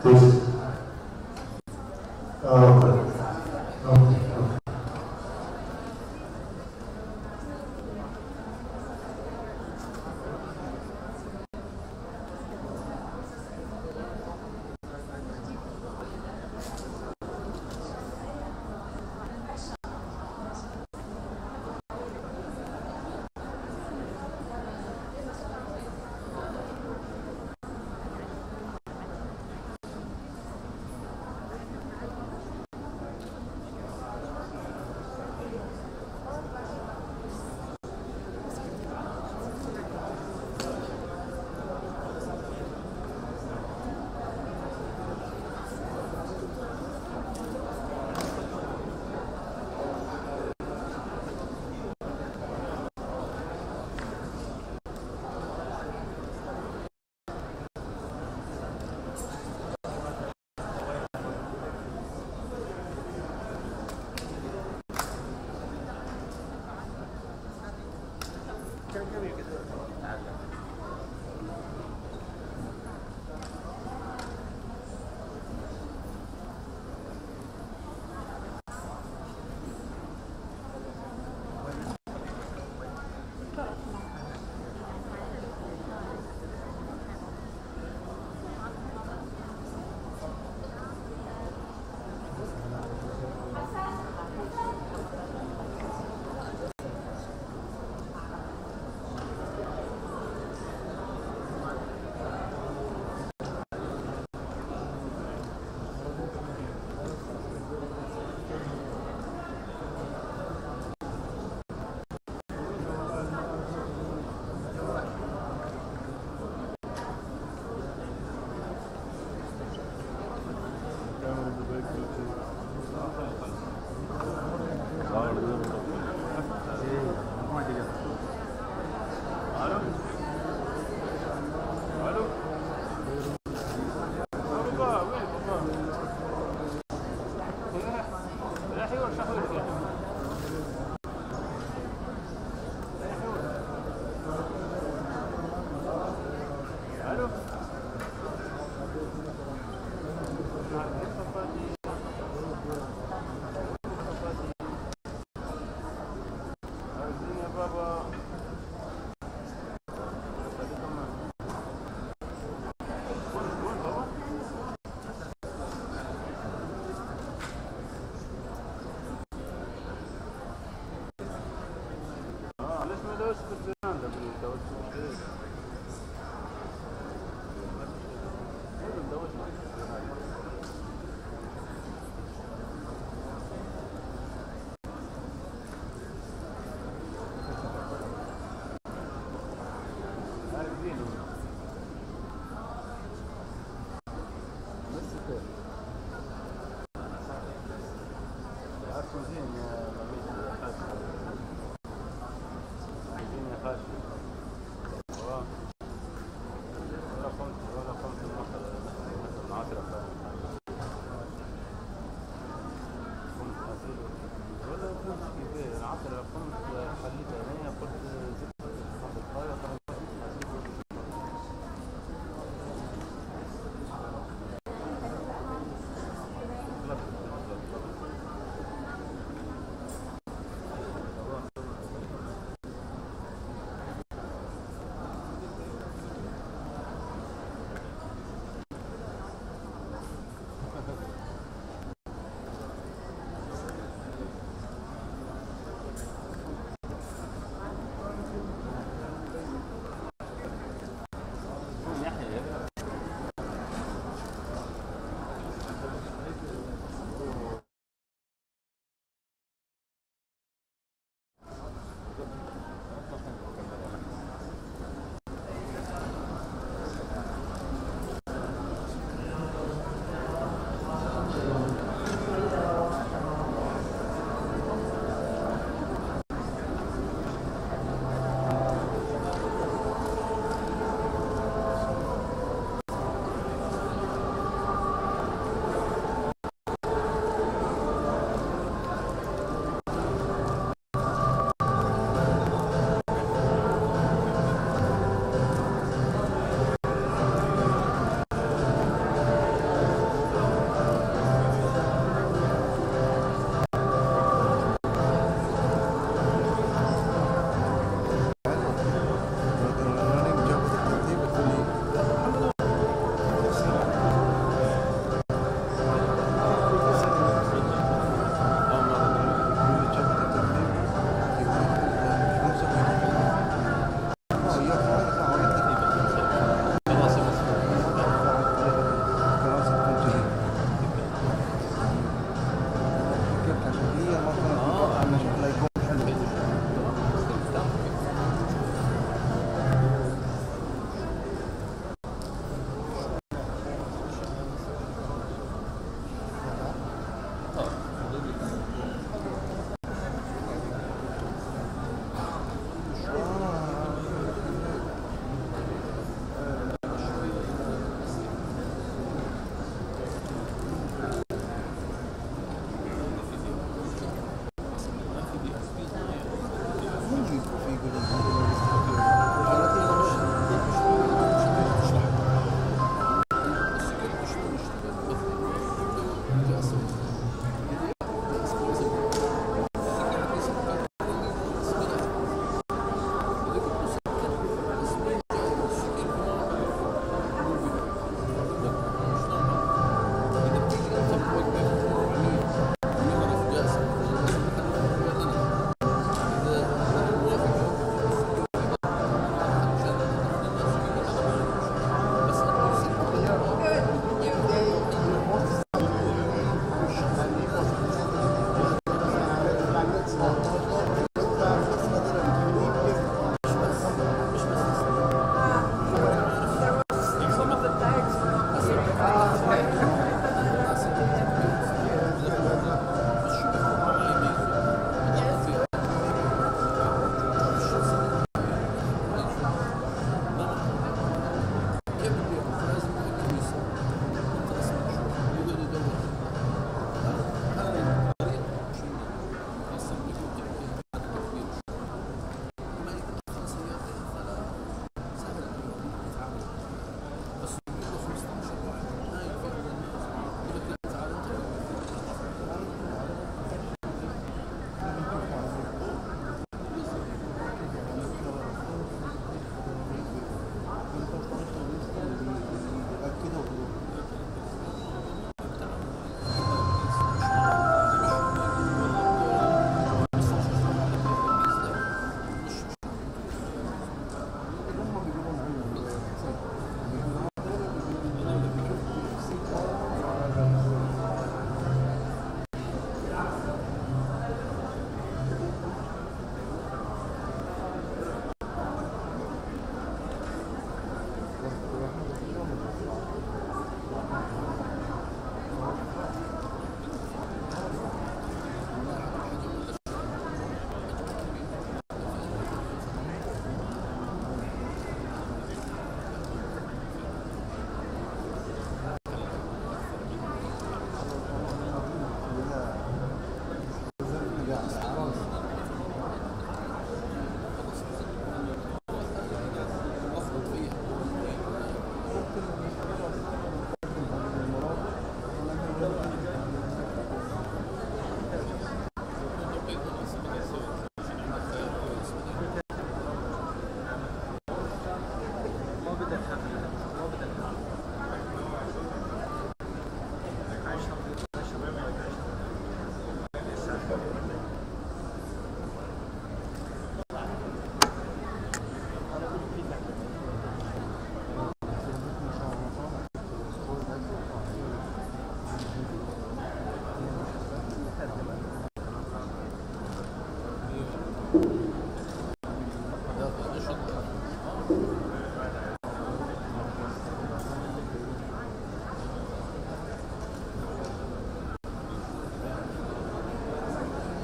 Please. Okay. Okay.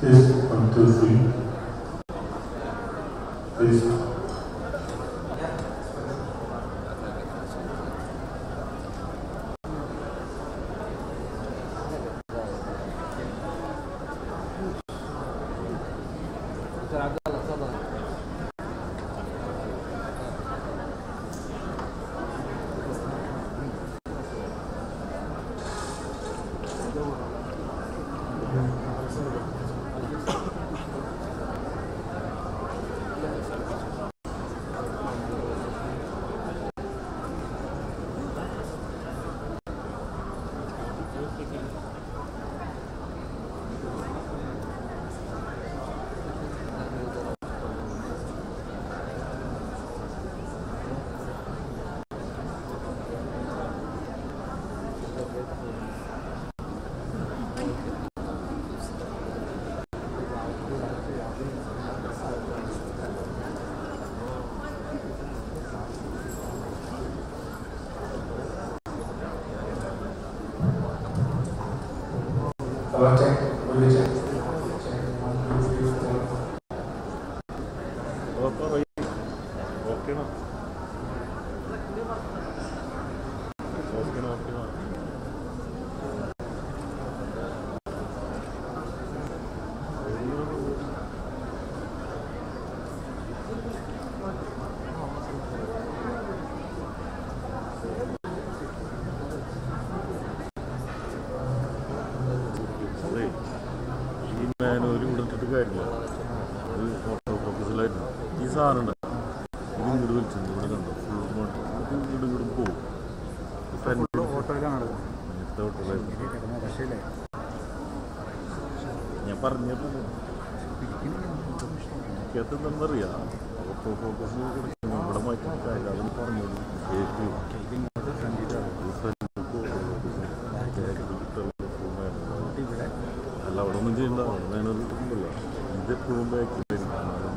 Test 1, 2, 3. Test. Check. Will you check? Check 1, 2, 3, 4. Okay. ഒരു ഇവിടുത്തെ കാര്യമില്ല, ഒരു ഫോട്ടോ ഫോക്കസിലായിരുന്നു ഈ സാധനം ഇത് ഇങ്ങോട്ട് വിളിച്ചിട്ടുണ്ട്. ഇവിടെ കണ്ടോ ഫുൾ ഇങ്ങോട്ട് പോകും. ഞാൻ പറഞ്ഞപ്പോൾ എനിക്കതെന്താണെന്നറിയാം. ഓട്ടോ ഫോക്കസ് ഇവിടെ മാറ്റി കാര്യം അതെന്ന് പറഞ്ഞത് അല്ല അവിടെ ഒന്നും ചെയ്യണ്ട. മാനുവൽ കിട്ടുന്നില്ല. ഇതെപ്പോഴും ബാക്കിൽ വരും. മാനുവൽ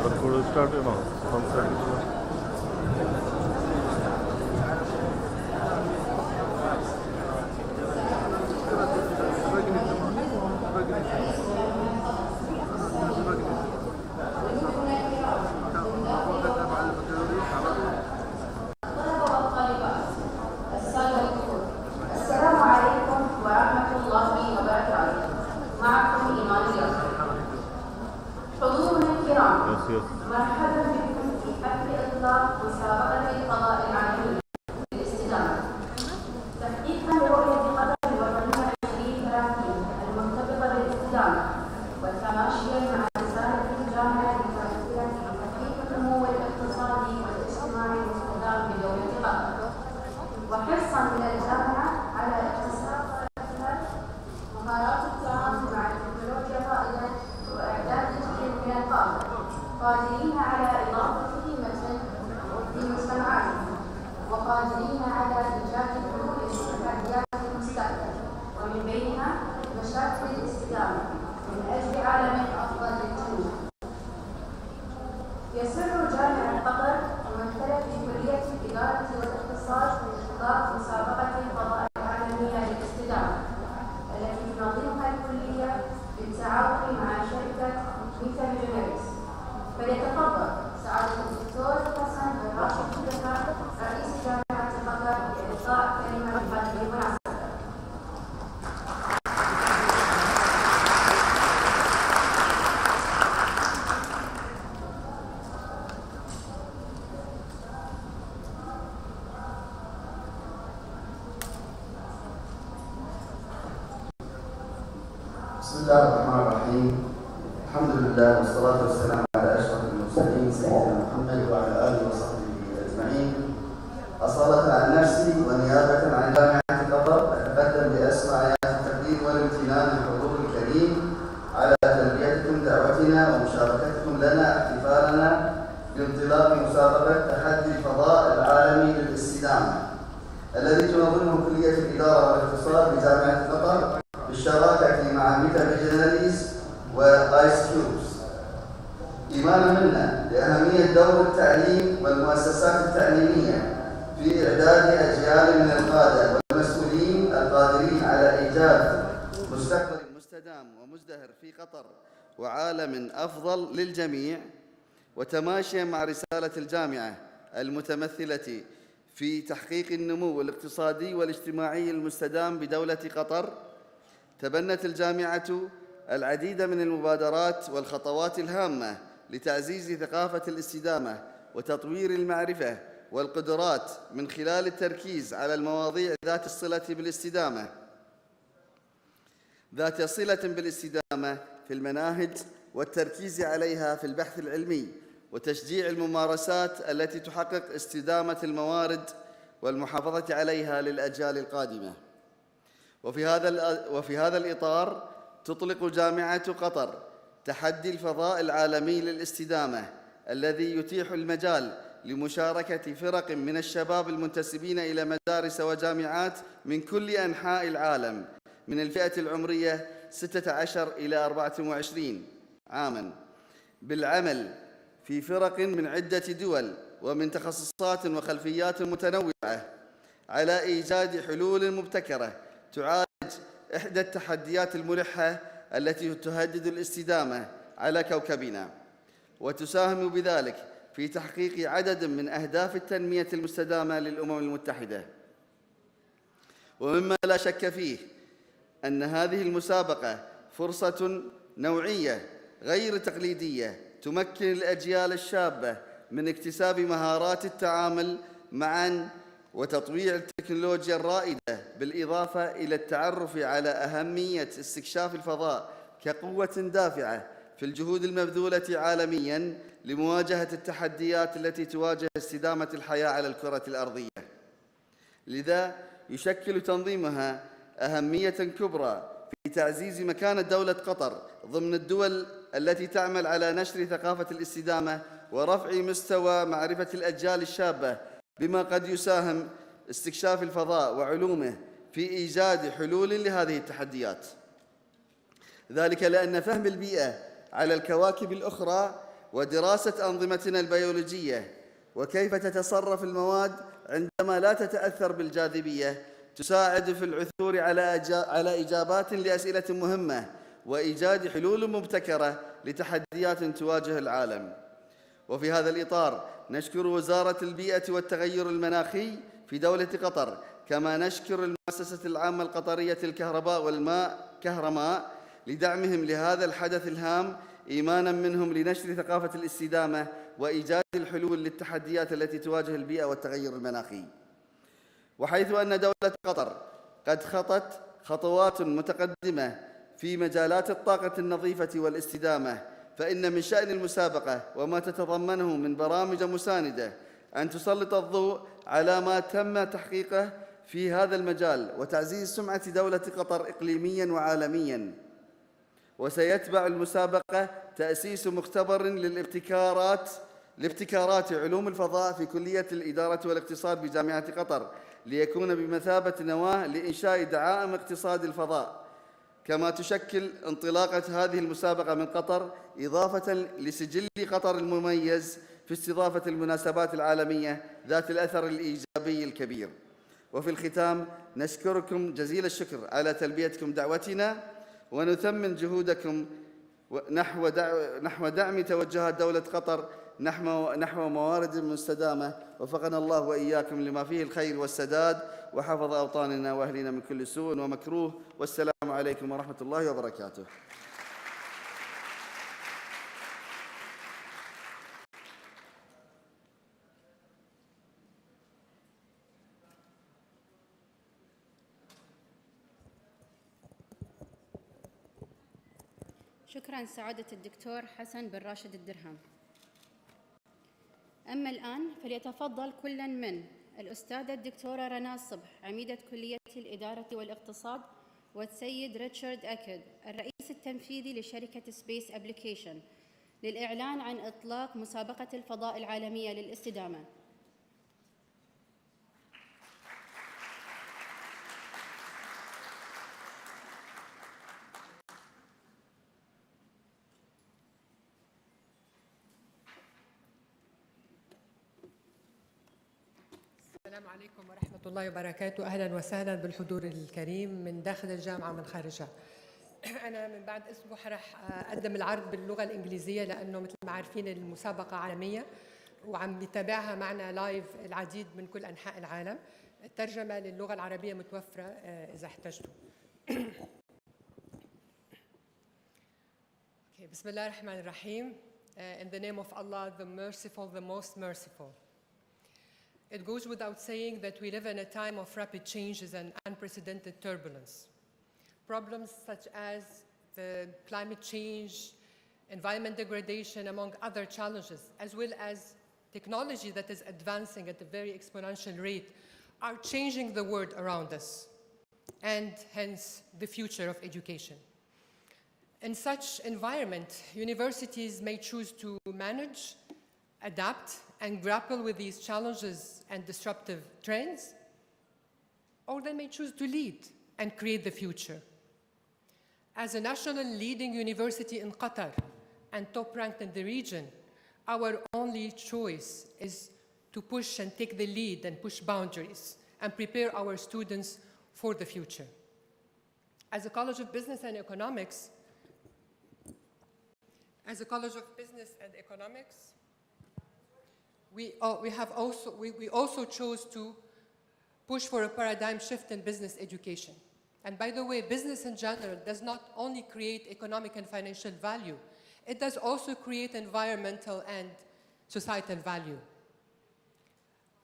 റെക്കോർഡ് സ്റ്റാർട്ട് ചെയ്യണോ സംസാരിക്കുന്നത്? مرحبا بكم في حفل إطلاق مسابقة القضاء العالمي للاستدامة تحقيقا لرؤية قطر الوطنية 2030 المرتبطة بالاستدامة وتماشيا مع رسالة الجامعة لتمثيل تحقيق النمو الاقتصادي والاجتماعي المستدام بدولة قطر وحرصا من الجامعة على اكتساب مهارات التعامل مع التكنولوجيا الرائدة وإعداد جيل من القادة قادرين على إضافة قيمة لمجتمعاتهم وقادرين على إيجاد حلول لتحديات المستقبل ومن بينها مشاكل الاستدامة من أجل عالم أفضل للجميع. يسر جامعة قطر ممثلة في كلية الإدارة والاقتصاد بإطلاق مسابقة القضاء العالمية للاستدامة التي تنظمها الكلية بالتعاون مع شركة ميتافيرس. فليتفضل سعادة الدكتور حسن بن راشد الدكار رئيس جامعة قطر لإلقاء كلمة بهذه المناسبة. بسم الله الرحمن الرحيم. الحمد لله والصلاة والسلام على أشرف المرسلين سيدنا محمد وعلى آله وصحبه أجمعين. أصالة عن نفسي ونيابة عن جامعة قطر أتقدم بأسمى آيات التقدير والامتنان للحضور الكريم على تلبيتكم دعوتنا ومشاركتكم لنا احتفالنا بانطلاق مسابقة تحدي الفضاء العالمي للاستدامة الذي تنظمه كلية الإدارة والاقتصاد بجامعة قطر بالشراكة مع ميتافيرس وآيس كيوبس. إيمانا منا بأهمية دور التعليم والمؤسسات التعليمية في إعداد أجيال من القادة والمسؤولين القادرين على إيجاد مستقبل مستدام ومزدهر في قطر وعالم أفضل للجميع، وتماشيا مع رسالة الجامعة المتمثلة في تحقيق النمو الاقتصادي والاجتماعي المستدام بدولة قطر، تبنت الجامعة العديد من المبادرات والخطوات الهامة لتعزيز ثقافة الاستدامة وتطوير المعرفة والقدرات من خلال التركيز على المواضيع ذات الصلة بالاستدامة في المناهج والتركيز عليها في البحث العلمي وتشجيع الممارسات التي تحقق استدامة الموارد والمحافظة عليها للأجيال القادمة. وفي هذا الإطار تطلق جامعة قطر تحدي الفضاء العالمي للاستدامة الذي يتيح المجال لمشاركة فرق من الشباب المنتسبين إلى مدارس وجامعات من كل أنحاء العالم من الفئة العمرية 16 إلى 24 عاماً بالعمل في فرق من عدة دول ومن تخصصات وخلفيات متنوعة على إيجاد حلول مبتكرة تعالج إحدى التحديات الملحة التي تهدد الاستدامة على كوكبنا، وتساهم بذلك في تحقيق عدد من أهداف التنمية المستدامة للأمم المتحدة. ومما لا شك فيه أن هذه المسابقة فرصة نوعية غير تقليدية تمكن الأجيال الشابة من اكتساب مهارات التعامل معاً وتطوير التكنولوجيا الرائدة، بالإضافة إلى التعرف على أهمية استكشاف الفضاء كقوة دافعة في الجهود المبذولة عالمياً لمواجهة التحديات التي تواجه استدامة الحياة على الكرة الأرضية. لذا يشكل تنظيمها أهمية كبرى في تعزيز مكانة دولة قطر ضمن الدول التي تعمل على نشر ثقافة الاستدامة ورفع مستوى معرفة الأجيال الشابة، بما قد يساهم استكشاف الفضاء وعلومه في إيجاد حلول لهذه التحديات. ذلك لأن فهم البيئة على الكواكب الأخرى ودراسة أنظمتنا البيولوجية وكيف تتصرف المواد عندما لا تتأثر بالجاذبية تساعد في العثور على إجابات لأسئلة مهمة وإيجاد حلول مبتكرة لتحديات تواجه العالم. وفي هذا الإطار نشكر وزارة البيئة والتغير المناخي في دولة قطر، كما نشكر المؤسسة العامة القطرية للكهرباء والماء كهرماء لدعمهم لهذا الحدث الهام، إيماناً منهم لنشر ثقافة الاستدامة وإيجاد الحلول للتحديات التي تواجه البيئة والتغير المناخي. وحيث أن دولة قطر قد خطت خطوات متقدمة في مجالات الطاقة النظيفة والاستدامة، فإن من شأن المسابقة وما تتضمنه من برامج مساندة أن تسلط الضوء على ما تم تحقيقه في هذا المجال وتعزيز سمعة دولة قطر إقليمياً وعالمياً. وسيتبع المسابقة تأسيس مختبر لابتكارات علوم الفضاء في كلية الإدارة والاقتصاد بجامعة قطر، ليكون بمثابة نواة لإنشاء دعائم اقتصاد الفضاء. كما تشكل انطلاقة هذه المسابقة من قطر إضافة لسجل قطر المميز في استضافة المناسبات العالمية ذات الأثر الإيجابي الكبير. وفي الختام نشكركم جزيل الشكر على تلبيتكم دعوتنا، ونثمن جهودكم نحو دعم توجهات دولة قطر نحو موارد مستدامة. وفقنا الله وإياكم لما فيه الخير والسداد، وحفظ أوطاننا وأهلنا من كل سوء ومكروه. والسلام عليكم ورحمة الله وبركاته. شكراً سعادة الدكتور حسن بن راشد الدرهم. أما الآن فليتفضل كل من الأستاذة الدكتورة رنا الصبح عميدة كلية الإدارة والاقتصاد، والسيد ريتشارد أكد الرئيس التنفيذي لشركة سبيس أبليكيشن للإعلان عن إطلاق مسابقة الفضاء العالمية للاستدامة. السلام عليكم ورحمة الله وبركاته. أهلا وسهلا بالحضور الكريم من داخل الجامعة ومن خارجها. أنا من بعد أسبوع رح أقدم العرض باللغة الإنجليزية، لأنه مثل ما عارفين المسابقة عالمية وعم يتابعها معنا لايف العديد من كل أنحاء العالم. الترجمة للغة العربية متوفرة إذا احتجتوا. بسم الله الرحمن الرحيم. In the name of Allah, the merciful, the most merciful. It goes without saying that we live in a time of rapid changes and unprecedented turbulence. Problems such as the climate change, environment degradation, among other challenges, as well as technology that is advancing at a very exponential rate, are changing the world around us, and hence the future of education. In such environment, universities may choose to manage, adapt, and grapple with these challenges and disruptive trends, or they may choose to lead and create the future. As a national leading university in Qatar and top-ranked in the region, our only choice is to push and take the lead and push boundaries and prepare our students for the future. As a College of Business and Economics, we also chose to push for a paradigm shift in business education. And by the way, business in general does not only create economic and financial value, it does also create environmental and societal value.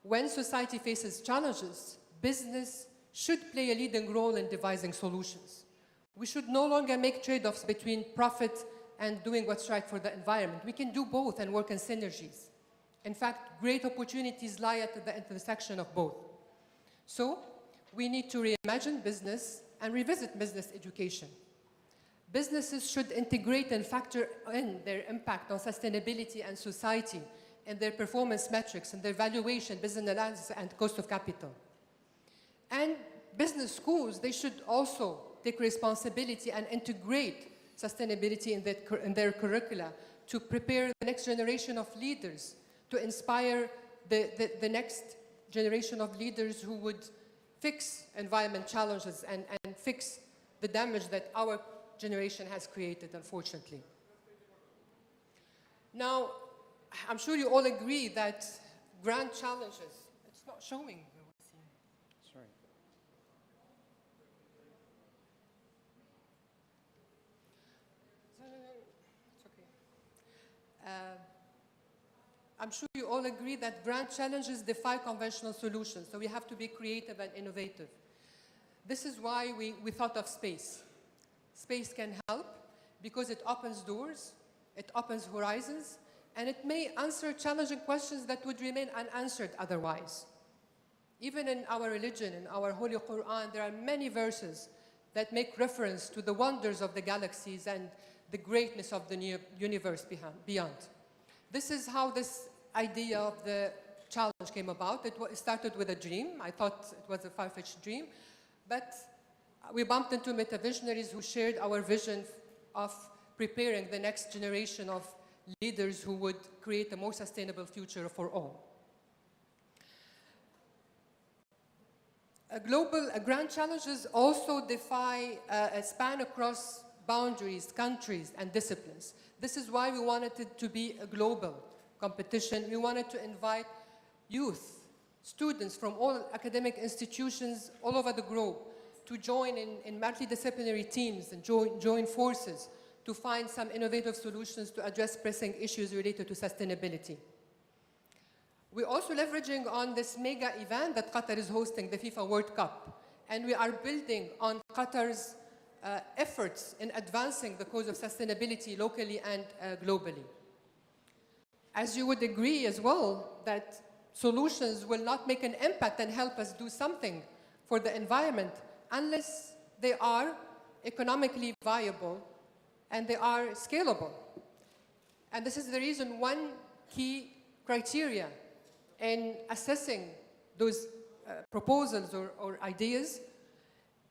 When society faces challenges, business should play a leading role in devising solutions. We should no longer make trade-offs between profit and doing what's right for the environment. We can do both and work in synergies. In fact, great opportunities lie at the intersection of both. So, we need to reimagine business and revisit business education. Businesses should integrate and factor in their impact on sustainability and society in their performance metrics and their valuation, business analysis, and cost of capital. And business schools, they should also take responsibility and integrate sustainability in their curricula to prepare the next generation of leaders, to inspire the next generation of leaders who would fix environment challenges and fix the damage that our generation has created, unfortunately. Now, I'm sure you all agree that grand challenges, it's not showing. Sorry. It's okay. I'm sure you all agree that grand challenges defy conventional solutions, so we have to be creative and innovative. This is why we thought of space. Space can help because it opens doors, it opens horizons, and it may answer challenging questions that would remain unanswered otherwise. Even in our religion, in our Holy Quran, there are many verses that make reference to the wonders of the galaxies and the greatness of the universe beyond. This is how this idea of the challenge came about. It started with a dream. I thought it was a far-fetched dream, but we bumped into meta-visionaries who shared our vision of preparing the next generation of leaders who would create a more sustainable future for all. Grand challenges also defy a span across boundaries, countries, and disciplines. This is why we wanted it to be a global competition. We wanted to invite youth, students from all academic institutions all over the globe to join in multidisciplinary teams and join forces to find some innovative solutions to address pressing issues related to sustainability. We're also leveraging on this mega event that Qatar is hosting, the FIFA World Cup, and we are building on Qatar's efforts in advancing the cause of sustainability locally and globally. As you would agree as well, that solutions will not make an impact and help us do something for the environment unless they are economically viable and they are scalable. And this is the reason one key criteria in assessing those proposals or ideas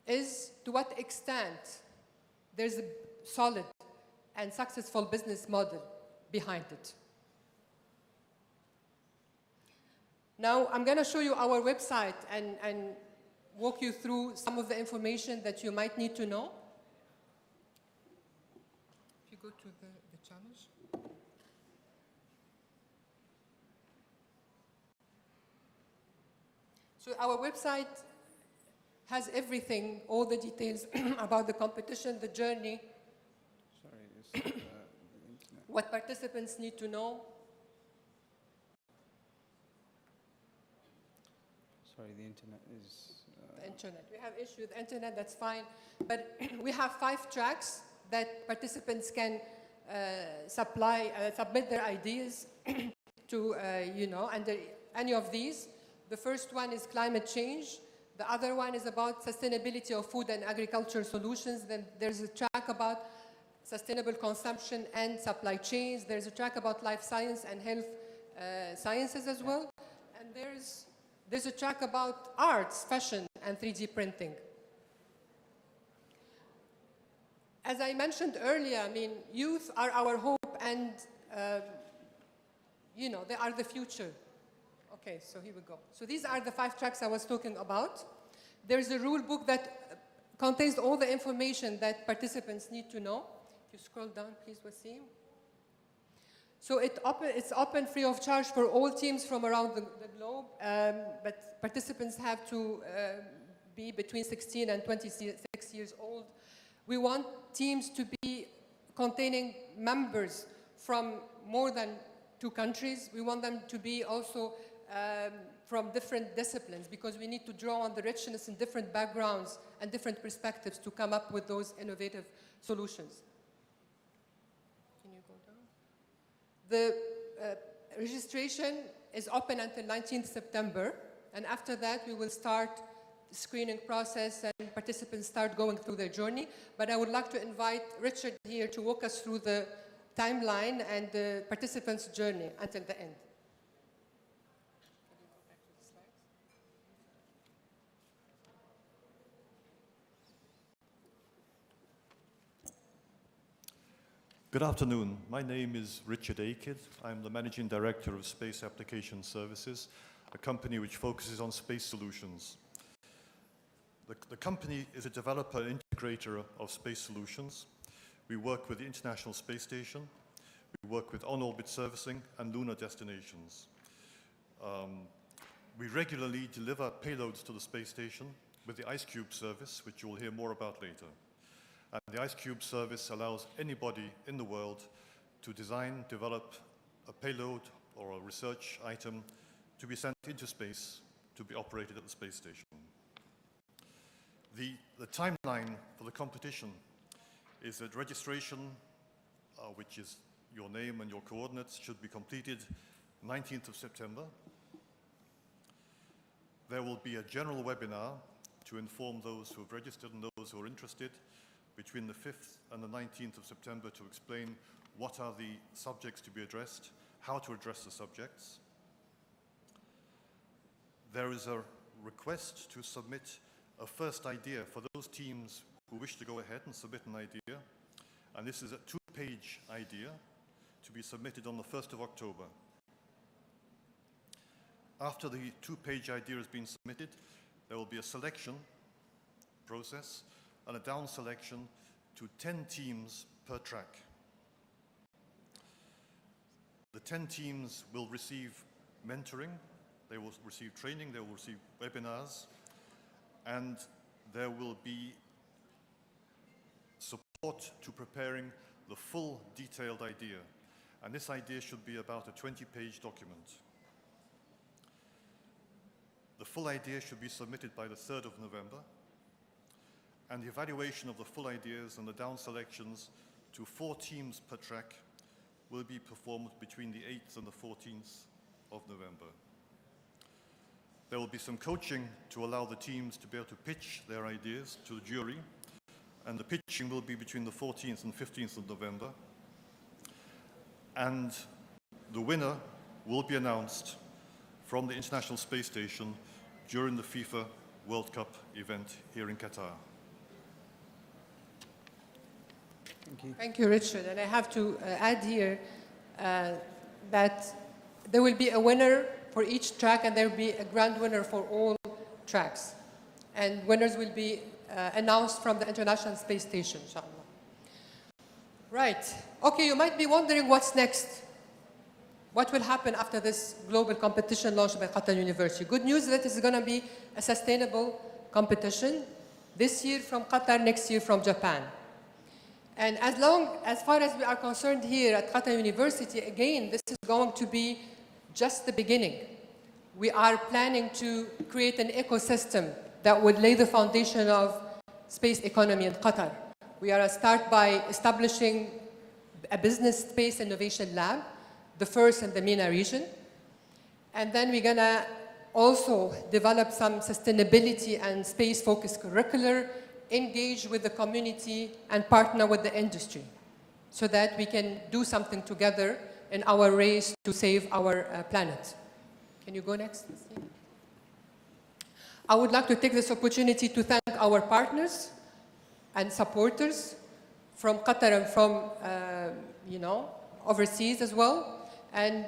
is to what extent there's a solid and successful business model behind it. Now, I'm going to show you our website and walk you through some of the information that you might need to know. If you go to the challenge. So our website has everything, all the details about the competition, the journey, Sorry, it's the internet. what participants need to know. Sorry, the internet is. The internet. We have issues with the internet, that's fine. But we have 5 tracks that participants can submit their ideas to, under any of these. The first one is climate change. The other one is about sustainability of food and agriculture solutions. Then there's a track about sustainable consumption and supply chains. There's a track about life science and health sciences as well. And there's a track about arts, fashion, and 3D printing. As I mentioned earlier, I mean, youth are our hope and, they are the future. Okay, so here we go. So these are the 5 tracks I was talking about. There's a rule book that contains all the information that participants need to know. If you scroll down, please, Wasim. So it's open free of charge for all teams from around the globe, but participants have to be between 16 and 26 years old. We want teams to be containing members from more than 2 countries. We want them to be also from different disciplines because we need to draw on the richness in different backgrounds and different perspectives to come up with those innovative solutions. Can you go down? The registration is open until 19th September, and after that we will start the screening process and participants start going through their journey. But I would like to invite Richard here to walk us through the timeline and the participants' journey until the end. Good afternoon. My name is Richard Akid. I'm the Managing Director of Space Application Services, a company which focuses on space solutions. The company is a developer and integrator of space solutions. We work with the International Space Station. We work with on-orbit servicing and lunar destinations. We regularly deliver payloads to the space station with the IceCube service, which you will hear more about later. And the IceCube service allows anybody in the world to design, develop a payload or a research item to be sent into space to be operated at the space station. The timeline for the competition is that registration, which is your name and your coordinates, should be completed 19th of September. There will be a general webinar to inform those who have registered and those who are interested between the 5th and the 19th of September to explain what are the subjects to be addressed, how to address the subjects. There is a request to submit a first idea for those teams who wish to go ahead and submit an idea. And this is a 2-page idea to be submitted on the 1st of October. After the 2-page idea has been submitted, there will be a selection process and a down selection to 10 teams per track. The 10 teams will receive mentoring, they will receive training, they will receive webinars, and there will be support to preparing the full detailed idea. And this idea should be about a 20-page document. The full idea should be submitted by the 3rd of November, and the evaluation of the full ideas and the down selections to 4 teams per track will be performed between the 8th and the 14th of November. There will be some coaching to allow the teams to be able to pitch their ideas to the jury, and the pitching will be between the 14th and 15th of November. And the winner will be announced from the International Space Station during the FIFA World Cup event here in Qatar. Thank you. Thank you, Richard. And I have to add here that there will be a winner for each track, and there will be a grand winner for all tracks. And winners will be announced from the International Space Station, inshallah. Right. Okay, you might be wondering what's next. What will happen after this global competition launched by Qatar University? Good news is that it's going to be a sustainable competition. This year from Qatar, next year from Japan. And as far as we are concerned here at Qatar University, again, this is going to be just the beginning. We are planning to create an ecosystem that would lay the foundation of space economy in Qatar. We are start by establishing a business space innovation lab, the first in the MENA region. And then we're gonna also develop some sustainability and space-focused curricular, engage with the community and partner with the industry so that we can do something together in our race to save our planet. Can you go next? I would like to take this opportunity to thank our partners and supporters from Qatar and from, overseas as well. And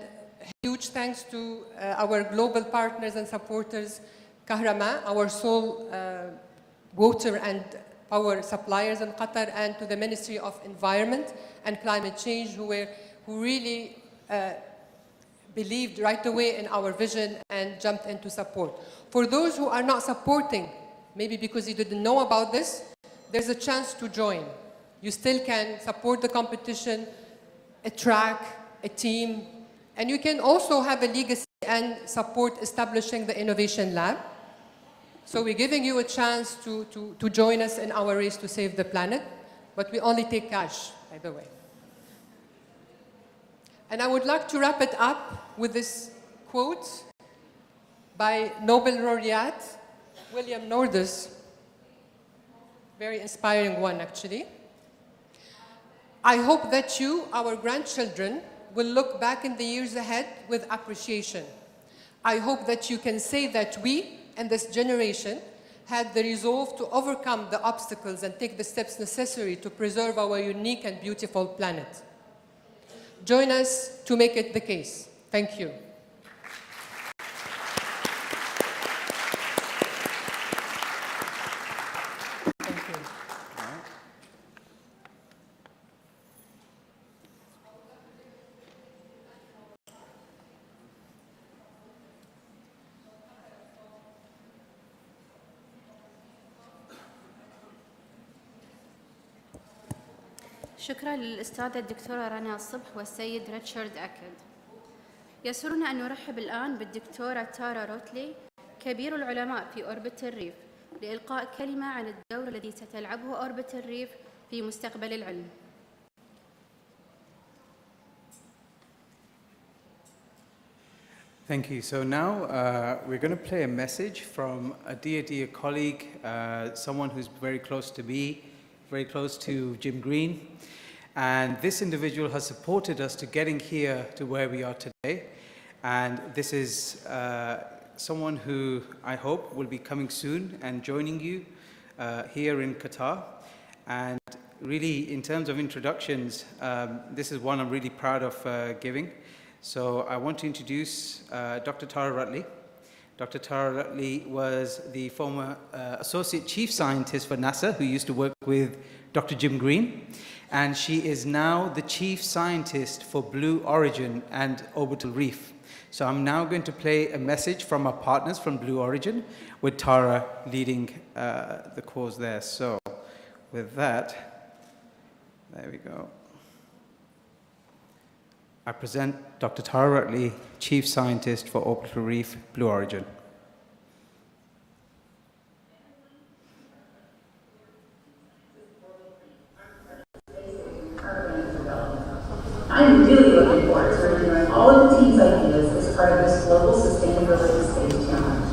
huge thanks to our global partners and supporters, Kahrama, our sole water and power suppliers in Qatar, and to the Ministry of Environment and Climate Change, who really believed right away in our vision and jumped into support. For those who are not supporting, maybe because you didn't know about this, there's a chance to join. You still can support the competition, a track, a team, and you can also have a legacy and support establishing the Innovation Lab. So we're giving you a chance to join us in our race to save the planet, but we only take cash, by the way. And I would like to wrap it up with this quote by Nobel laureate William Nordhaus, very inspiring one actually. I hope that you, our grandchildren, will look back in the years ahead with appreciation. I hope that you can say that we, and this generation, had the resolve to overcome the obstacles and take the steps necessary to preserve our unique and beautiful planet. join us to make it the case. Thank you. Thank you. شكرا للأستاذة الدكتورة رنا الصبح والسيد ريتشارد أكد. يسرنا أن نرحب الآن بالدكتورة تارا روتلي كبير العلماء في أوربت الريف لإلقاء كلمة عن الدور الذي ستلعبه أوربت الريف في مستقبل العلم. Thank you. So now we're going to play a message from a dear colleague, someone who's very close to me, very close to Jim Green. And this individual has supported us to getting here to where we are today. And this is someone who I hope will be coming soon and joining you here in Qatar. And really, in terms of introductions, this is one I'm really proud of giving. So I want to introduce Dr. Tara Rutley. Dr. Tara Rutley was the former Associate Chief Scientist for NASA who used to work with Dr. Jim Green. And she is now the Chief Scientist for Blue Origin and Orbital Reef. So I'm now going to play a message from our partners from Blue Origin with Tara leading the cause there. So with that, there we go. I present Dr. Tara Rutley, Chief Scientist for Orbital Reef, Blue Origin. I'm really looking forward to reviewing all of the team's ideas as part of this Global Sustainability Space Challenge.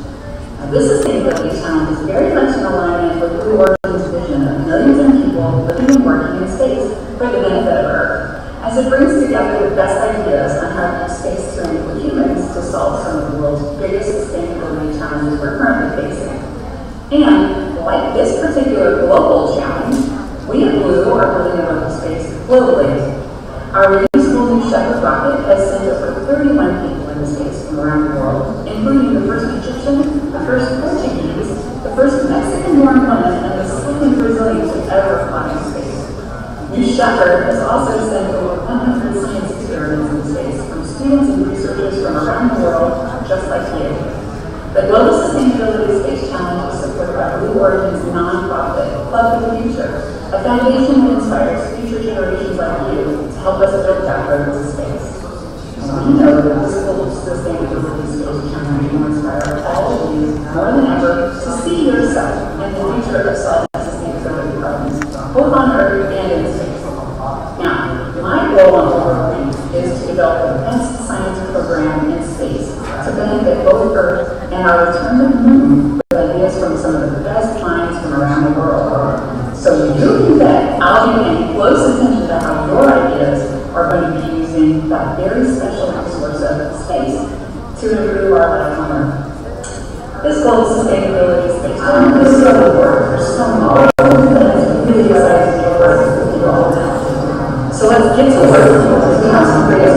Now, this Sustainability Challenge is very much in alignment with Blue Origin's vision of millions of people living and working in space for the benefit of Earth, as it brings together the best ideas on how to use space to enable humans to solve some of the world's biggest sustainability challenges we're currently facing. And, like this particular global challenge, we at Blue are building a local space globally. Our reusable New Shepard rocket has sent over 31 people into space from around the world, including the first Egyptian, the first Portuguese, the first Mexican-born woman, and the second Brazilian to ever fly in space. New Shepard has also sent over 100 science experiments in space from students and researchers from around the world, just like you. The Global Sustainability Space Challenge is supported by Blue Origin's nonprofit, Club for the Future, a foundation that inspires future generations like you to help us build that road to space. And we know that this Global Sustainability Space Challenge will inspire all of you more than ever to see yourself in the future of solving sustainability problems, both on Earth and in space. Now, my goal on Orbital Reef is to develop the best science program in space to benefit both Earth and our return to the moon with ideas from some of the best minds from around the world. So you can bet I'll be paying close attention to how your ideas are going to be using that very special resource of space to improve our life on Earth. This Global Sustainability Space Challenge is so important for so many that it's really exciting to be working with you all now. So let's get to work. We have some great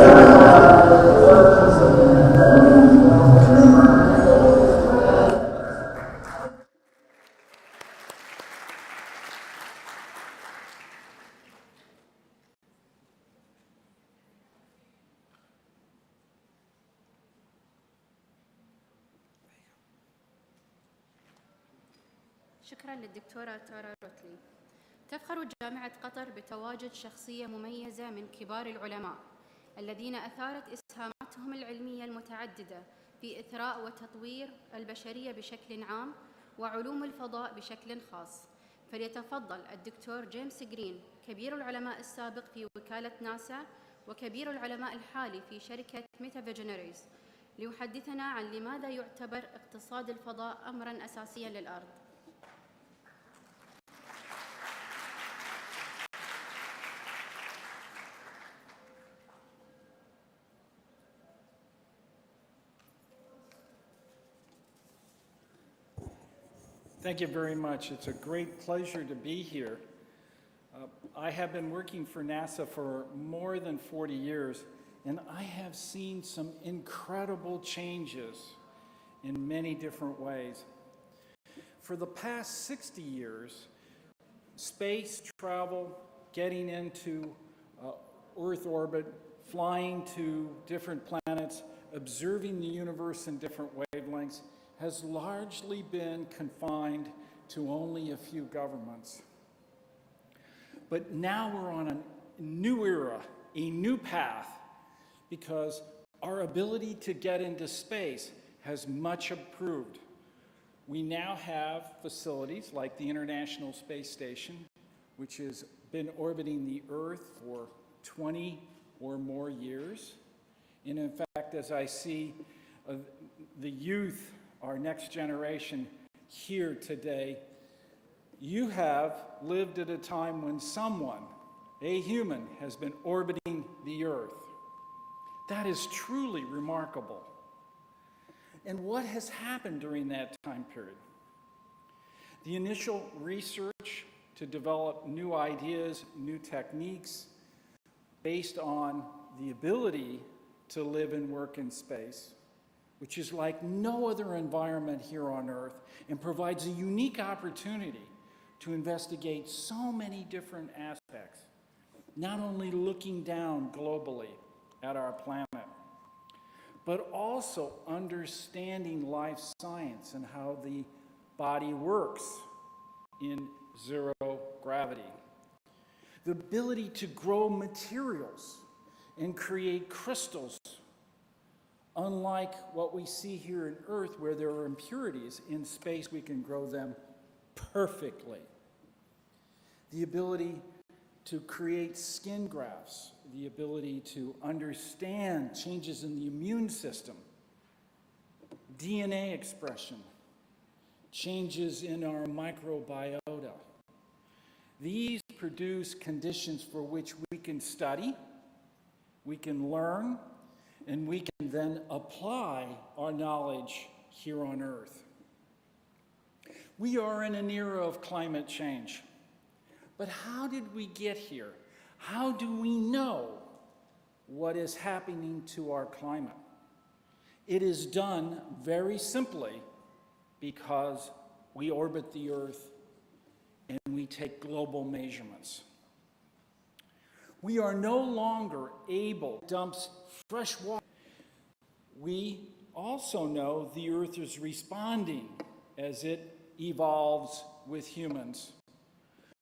شكرا للدكتورة تارا روتلي. تفخر جامعة قطر بتواجد شخصية مميزة من كبار العلماء الذين أثارت إسهاماتهم العلمية المتعددة في إثراء وتطوير البشرية بشكل عام وعلوم الفضاء بشكل خاص. فليتفضل الدكتور جيمس جرين كبير العلماء السابق في وكالة ناسا وكبير العلماء الحالي في شركة ميتافيجنريز ليحدثنا عن لماذا يعتبر اقتصاد الفضاء أمراً أساسياً للأرض. Thank you very much. It's a great pleasure to be here I have been working for NASA for more than 40 years, and I have seen some incredible changes in many different ways. For the past 60 years, space travel, getting into Earth orbit, flying to different planets, observing the universe in different wavelengths, has largely been confined to only a few governments. But now we're on a new era, a new path, because our ability to get into space has much improved. We now have facilities like the International Space Station, which has been orbiting the Earth for 20 or more years. And in fact, as I see the youth, our next generation here today, you have lived at a time when someone, a human, has been orbiting the Earth. That is truly remarkable. And what has happened during that time period? The initial research to develop new ideas, new techniques, based on the ability to live and work in space, which is like no other environment here on Earth and provides a unique opportunity to investigate so many different aspects, not only looking down globally at our planet, but also understanding life science and how the body works in zero gravity. The ability to grow materials and create crystals, unlike what we see here on Earth where there are impurities. In space we can grow them perfectly. The ability to create skin grafts, the ability to understand changes in the immune system, DNA expression, changes in our microbiota. These produce conditions for which we can study, we can learn, and we can then apply our knowledge here on Earth. We are in an era of climate change. But how did we get here? How do we know what is happening to our climate? It is done very simply because we orbit the Earth and we take global measurements. We are no longer able to dump fresh water. We also know the Earth is responding as it evolves with humans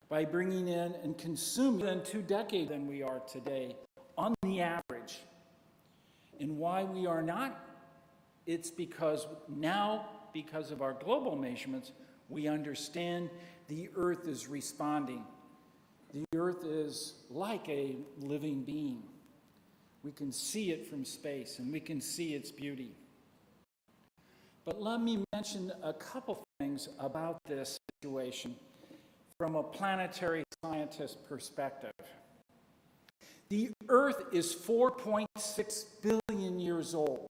by bringing in and consuming in 2 decades than we are today on the average. And why we are not? It's because now, because of our global measurements, we understand the Earth is responding. The Earth is like a living being. We can see it from space and we can see its beauty. But let me mention a couple things about this situation from a planetary scientist perspective. The Earth is 4.6 billion years old.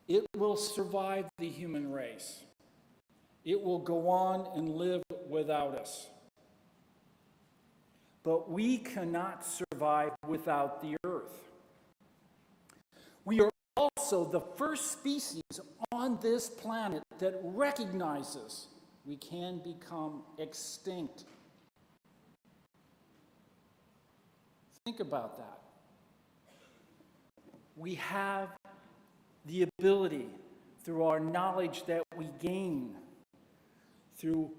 It will survive the human race. It will go on and live without us. But we cannot survive without the Earth. We are also the first species on this planet that recognizes we can become extinct. Think about that. We have the ability, through our knowledge that we gain, through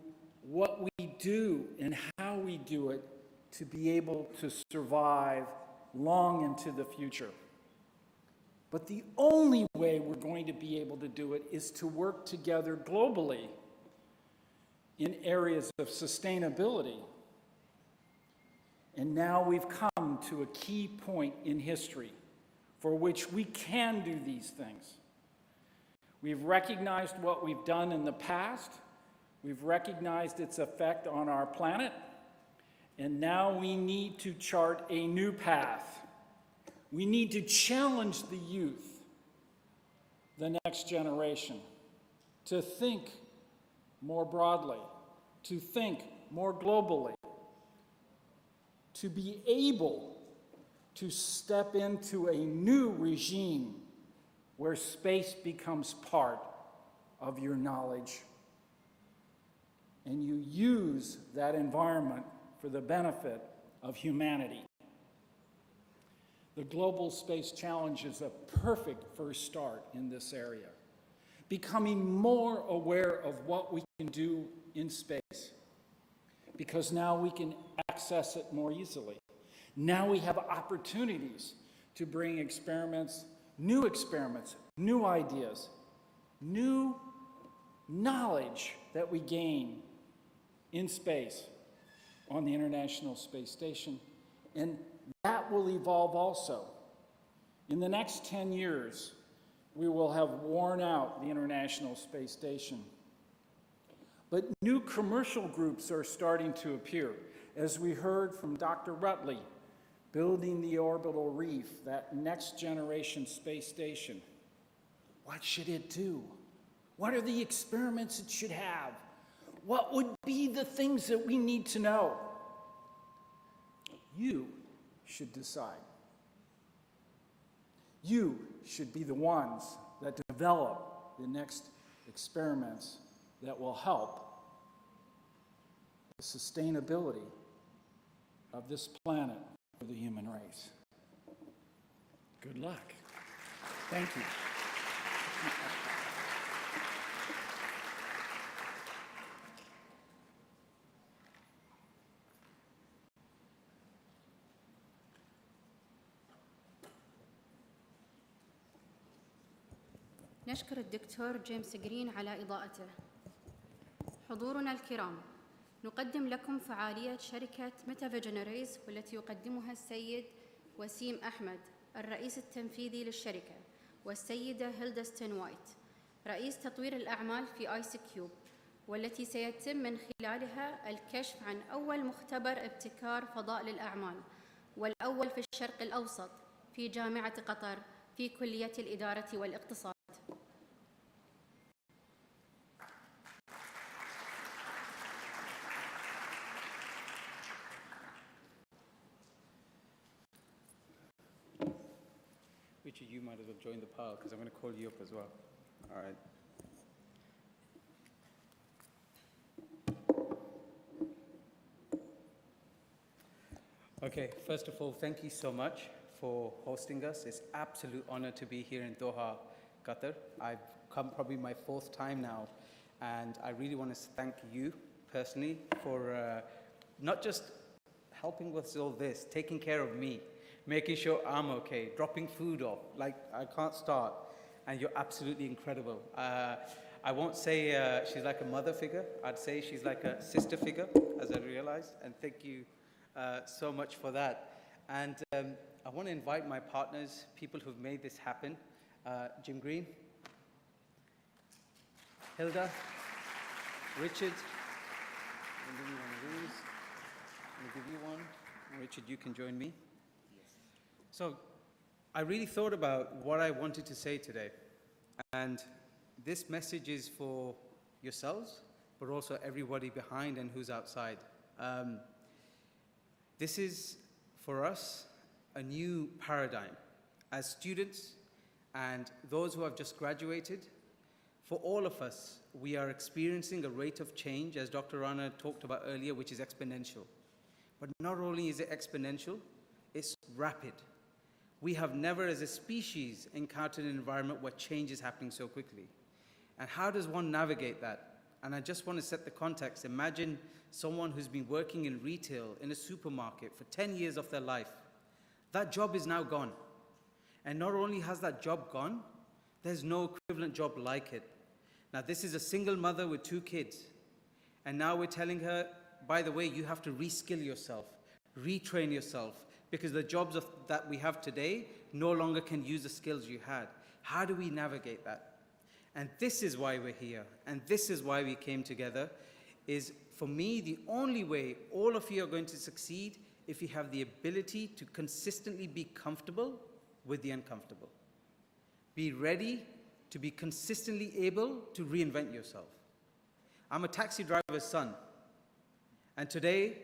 what we do and how we do it, to be able to survive long into the future. But the only way we're going to be able to do it is to work together globally in areas of sustainability. And now we've come to a key point in history for which we can do these things. We've recognized what we've done in the past. We've recognized its effect on our planet. And now we need to chart a new path. We need to challenge the youth, the next generation, to think more broadly, to think more globally, to be able to step into a new regime where space becomes part of your knowledge, and you use that environment for the benefit of humanity. The Global Space Challenge is a perfect first start in this area, becoming more aware of what we can do in space, because now we can access it more easily. Now we have opportunities to bring experiments, new ideas, new knowledge that we gain in space on the International Space Station, and that will evolve also. In the next 10 years, we will have worn out the International Space Station. But new commercial groups are starting to appear, as we heard from Dr. Rutley, building the orbital reef, that next generation space station. What should it do? What are the experiments it should have? What would be the things that we need to know? You should decide. You should be the ones that develop the next experiments that will help the sustainability of this planet for the human race. Good luck. Thank you. نشكر الدكتور جيمس جرين على إضاءته. حضورنا الكرام، نقدم لكم فعالية شركة ميتافيجنريز والتي يقدمها السيد وسيم أحمد الرئيس التنفيذي للشركة، والسيدة هيلدا ستينوايت رئيس تطوير الأعمال في آيس كيوب، والتي سيتم من خلالها الكشف عن أول مختبر ابتكار فضاء للأعمال، والأول في الشرق الأوسط في جامعة قطر في كلية الإدارة والاقتصاد. Richard, you might as well join the pile because I'm going to call you up as well. All right. Okay, first of all, thank you so much for hosting us. It's an absolute honor to be here in Doha, Qatar. I've come probably my fourth time now, and I really want to thank you personally for not just helping with all this, taking care of me, making sure I'm okay, dropping food off, like I can't start, and you're absolutely incredible. I won't say she's like a mother figure, I'd say she's like a sister figure, as I realized, and thank you so much for that. And I want to invite my partners, people who've made this happen, Jim Green, Hilda, Richard, I'll give you one of these, I'll give you one, Richard, you can join me. So I really thought about what I wanted to say today, and this message is for yourselves, but also everybody behind and who's outside. This is, for us, a new paradigm. As students and those who have just graduated, for all of us, we are experiencing a rate of change, as Dr. Rana talked about earlier, which is exponential. But not only is it exponential, it's rapid. We have never, as a species, encountered an environment where change is happening so quickly. And how does one navigate that? And I just want to set the context. Imagine someone who's been working in retail, in a supermarket for 10 years of their life. That job is now gone. And not only has that job gone, there's no equivalent job like it. Now, this is a single mother with 2 kids. And now we're telling her, by the way, you have to reskill yourself, retrain yourself, because the jobs that we have today no longer can use the skills you had. How do we navigate that? And this is why we're here, and this is why we came together, is, for me, the only way all of you are going to succeed if you have the ability to consistently be comfortable with the uncomfortable. Be ready to be consistently able to reinvent yourself. I'm a taxi driver's son. And today,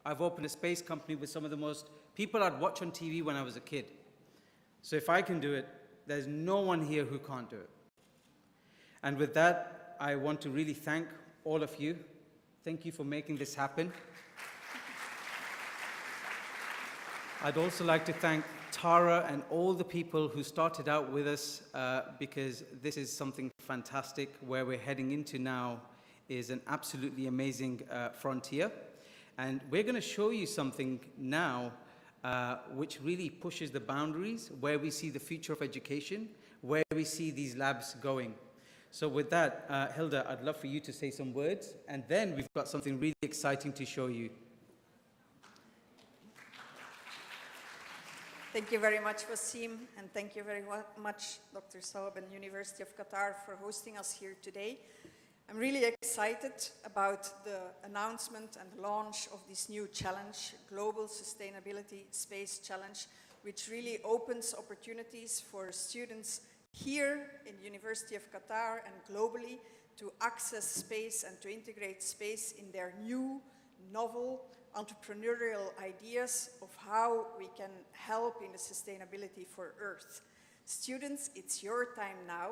I've opened a space company with some of the most people I'd watch on TV when I was a kid. So if I can do it, there's no one here who can't do it. And with that, I want to really thank all of you. Thank you for making this happen. I'd also like to thank Tara and all the people who started out with us because this is something fantastic. Where we're heading into now is an absolutely amazing frontier. And we're going to show you something now which really pushes the boundaries, where we see the future of education, where we see these labs going. So with that, Hilda, I'd love for you to say some words, and then we've got something really exciting to show you. Thank you very much, Wasim, and thank you very much, Dr. Saab and University of Qatar, for hosting us here today. I'm really excited about the announcement and launch of this new challenge, Global Sustainability Space Challenge, which really opens opportunities for students here in University of Qatar and globally to access space and to integrate space in their new, novel, entrepreneurial ideas of how we can help in the sustainability for Earth. Students, it's your time now.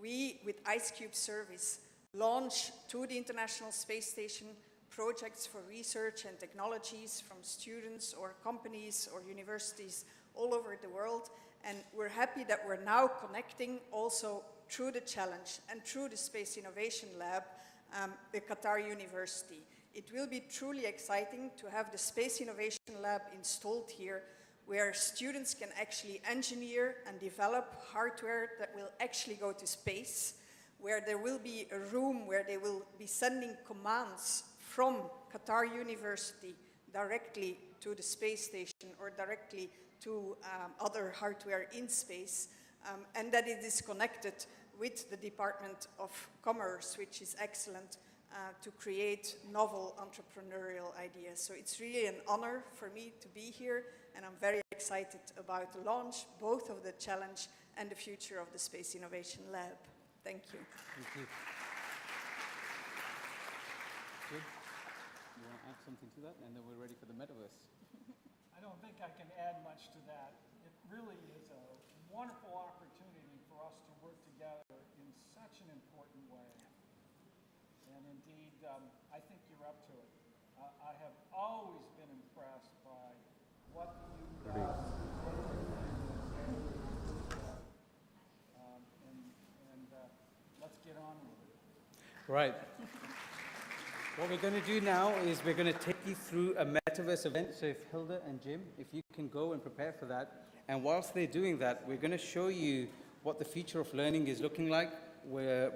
We, with IceCube Service, launch to the International Space Station projects for research and technologies from students or companies or universities all over the world. And we're happy that we're now connecting also through the challenge and through the Space Innovation Lab, the Qatar University. It will be truly exciting to have the Space Innovation Lab installed here, where students can actually engineer and develop hardware that will actually go to space, where there will be a room where they will be sending commands from Qatar University directly to the space station or directly to other hardware in space, and that it is connected with the Department of Commerce, which is excellent to create novel entrepreneurial ideas. So it's really an honor for me to be here, and I'm very excited about the launch, both of the challenge and the future of the Space Innovation Lab. Thank you. Thank you. Good. You want to add something to that, and then we're ready for the metaverse. I don't think I can add much to that. It really is a wonderful opportunity for us to work together in such an important way. And indeed, I think you're up to it. I have always been impressed by what the youth does. Let's get on with it. Right. What we're going to do now is we're going to take you through a Metaverse event. So if Hilda and Jim, if you can go and prepare for that. And whilst they're doing that, we're going to show you what the future of learning is looking like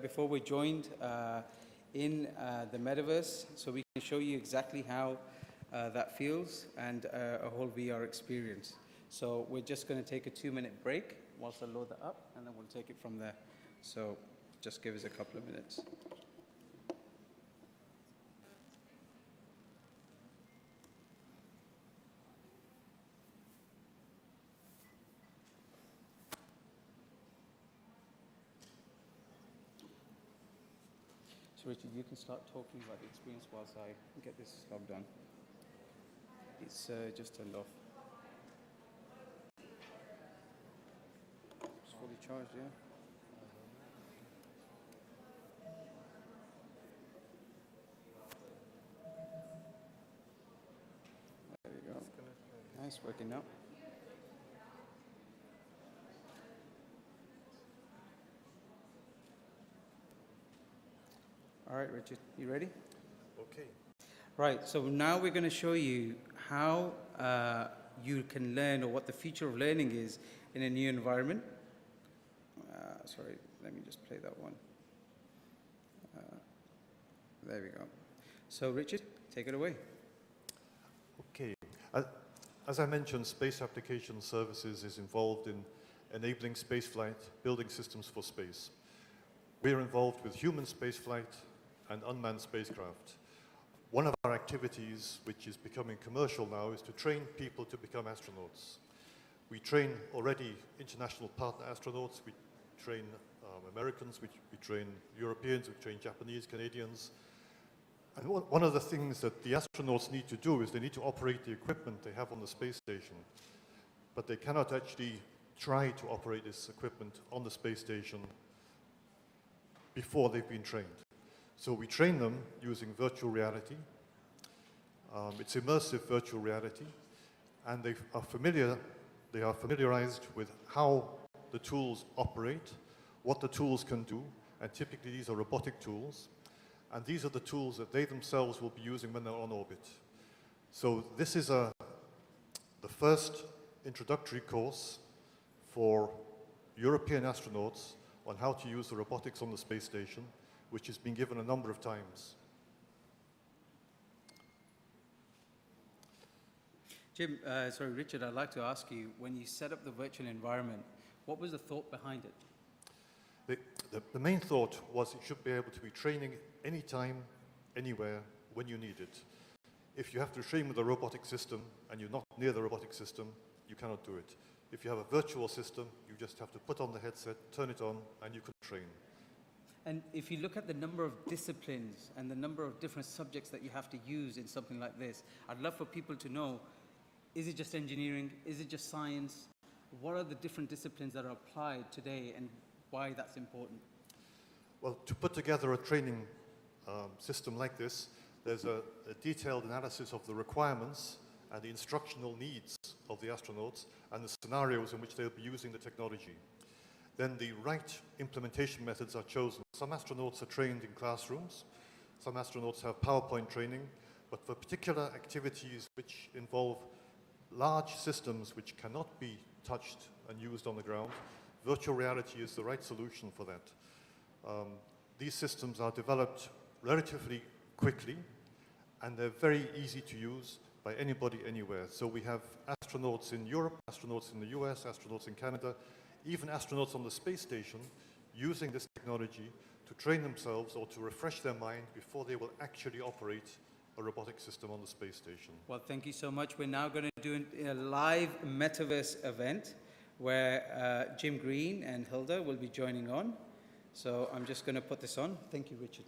before we're joined in the Metaverse. So we can show you exactly how that feels and a whole VR experience. So we're just going to take a 2-minute break whilst I load that up, and then we'll take it from there. So just give us a couple of minutes. So Richard, you can start talking about the experience whilst I get this logged on. It's just turned off. It's fully charged, yeah? There you go. Nice, working now. All right, Richard, you ready? Okay. Right, so now we're going to show you how you can learn, or what the future of learning is in a new environment. Sorry, let me just play that one. There we go. So Richard, take it away. Okay. As I mentioned, Space Application Services is involved in enabling spaceflight, building systems for space. We're involved with human spaceflight and unmanned spacecraft. One of our activities, which is becoming commercial now, is to train people to become astronauts. We train already international partner astronauts. We train Americans, we train Europeans, we train Japanese, Canadians. And one of the things that the astronauts need to do is they need to operate the equipment they have on the space station, but they cannot actually try to operate this equipment on the space station before they've been trained. So we train them using virtual reality. It's immersive virtual reality, and they are familiarized with how the tools operate, what the tools can do, and typically these are robotic tools, and these are the tools that they themselves will be using when they're on orbit. So this is the first introductory course for European astronauts on how to use the robotics on the space station, which has been given a number of times. Richard, I'd like to ask you, when you set up the virtual environment, what was the thought behind it? The main thought was it should be able to be training anytime, anywhere, when you need it. If you have to train with a robotic system and you're not near the robotic system, you cannot do it. If you have a virtual system, you just have to put on the headset, turn it on, and you can train. And if you look at the number of disciplines and the number of different subjects that you have to use in something like this, I'd love for people to know, is it just engineering? Is it just science? What are the different disciplines that are applied today and why that's important? Well, to put together a training system like this, there's a detailed analysis of the requirements and the instructional needs of the astronauts and the scenarios in which they'll be using the technology. Then the right implementation methods are chosen. Some astronauts are trained in classrooms, some astronauts have PowerPoint training, but for particular activities which involve large systems which cannot be touched and used on the ground, virtual reality is the right solution for that. These systems are developed relatively quickly, and they're very easy to use by anybody, anywhere. So we have astronauts in Europe, astronauts in the US, astronauts in Canada, even astronauts on the space station using this technology to train themselves or to refresh their mind before they will actually operate a robotic system on the space station. Well, thank you so much. We're now going to do a live Metaverse event where Jim Green and Hilda will be joining on. So I'm just going to put this on. Thank you, Richard.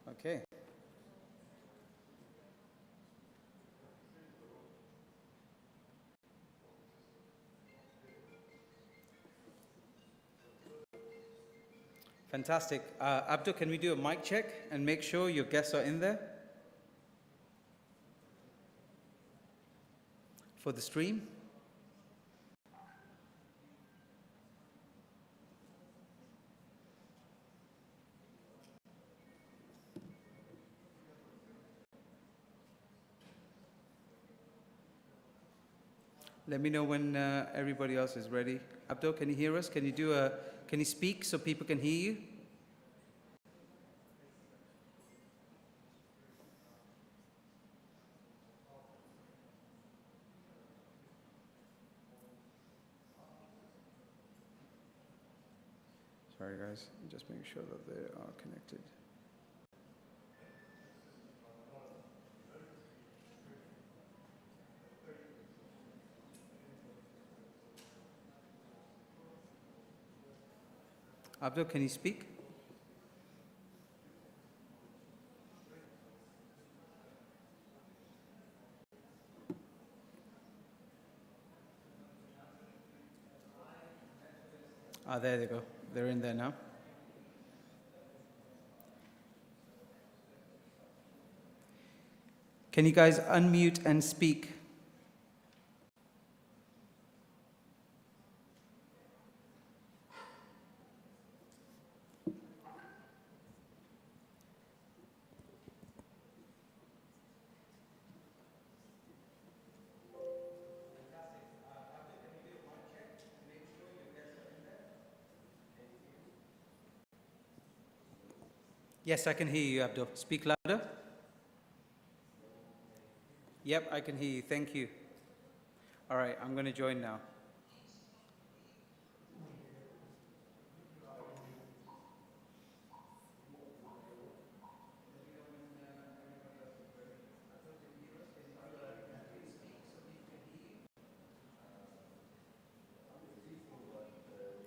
Okay. Fantastic. Abdul, can we do a mic check and make sure your guests are in there for the stream? Let me know when everybody else is ready. Abdul, can you hear us? Can you speak so people can hear you? Sorry guys, just making sure that they are connected. Abdul, can you speak? There they go. They're in there now. Can you guys unmute and speak? Yes, I can hear you, Abdul. Speak louder. Yep, I can hear you. Thank you. All right, I'm going to join now.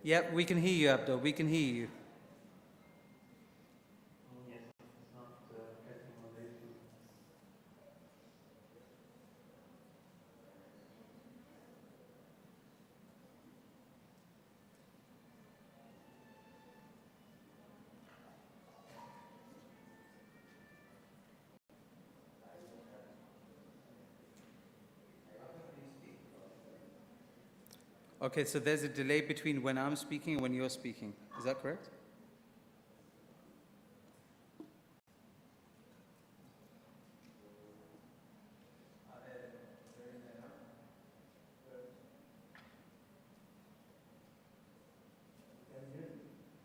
Yep, we can hear you, Abdul. We can hear you. Okay, so there's a delay between when I'm speaking and when you're speaking. Is that correct?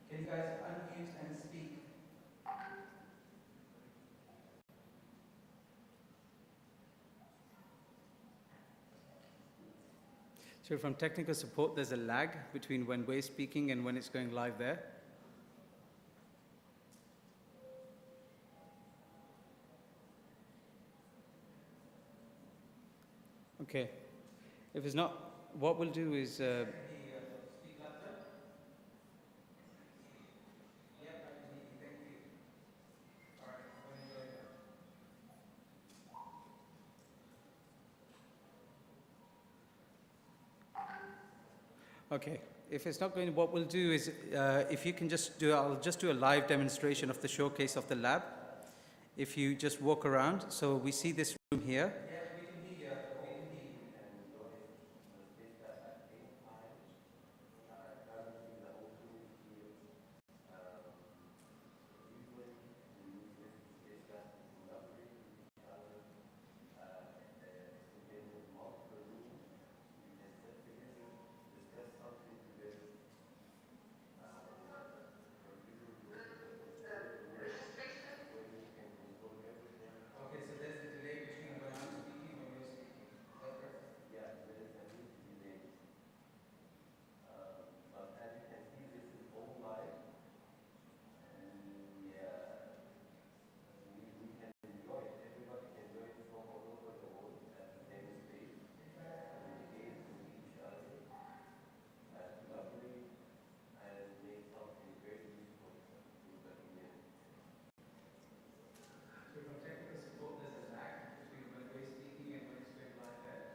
Can you guys unmute and speak? So from technical support, there's a lag between when we're speaking and when it's going live there. Okay. If it's not, what we'll do is... Okay, if it's not going, what we'll do is, if you can just do, I'll just do a live demonstration of the showcase of the lab. If you just walk around, so we see this room here. Yeah, we can hear you. We can hear you. Okay, so there's a delay between when I'm speaking and when you're speaking. Is that correct? Yeah, there is a huge delay. But as you can see, this is all live. And we can enjoy it. Everybody can enjoy it from all over the world at the same space. Communicate with each other. Collaborate and make something very useful to the community. So from technical support, there's a lag between when we're speaking and when it's going live there.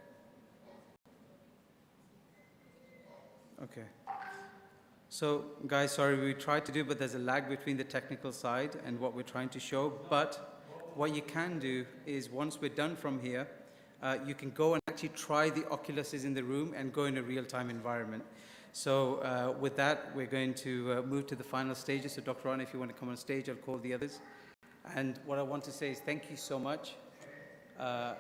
Okay. So guys, sorry, we tried to do, but there's a lag between the technical side and what we're trying to show. But what you can do is once we're done from here, you can go and actually try the Oculuses in the room and go in a real-time environment. So with that, we're going to move to the final stages. So Dr. Rana, if you want to come on stage, I'll call the others. And what I want to say is thank you so much. There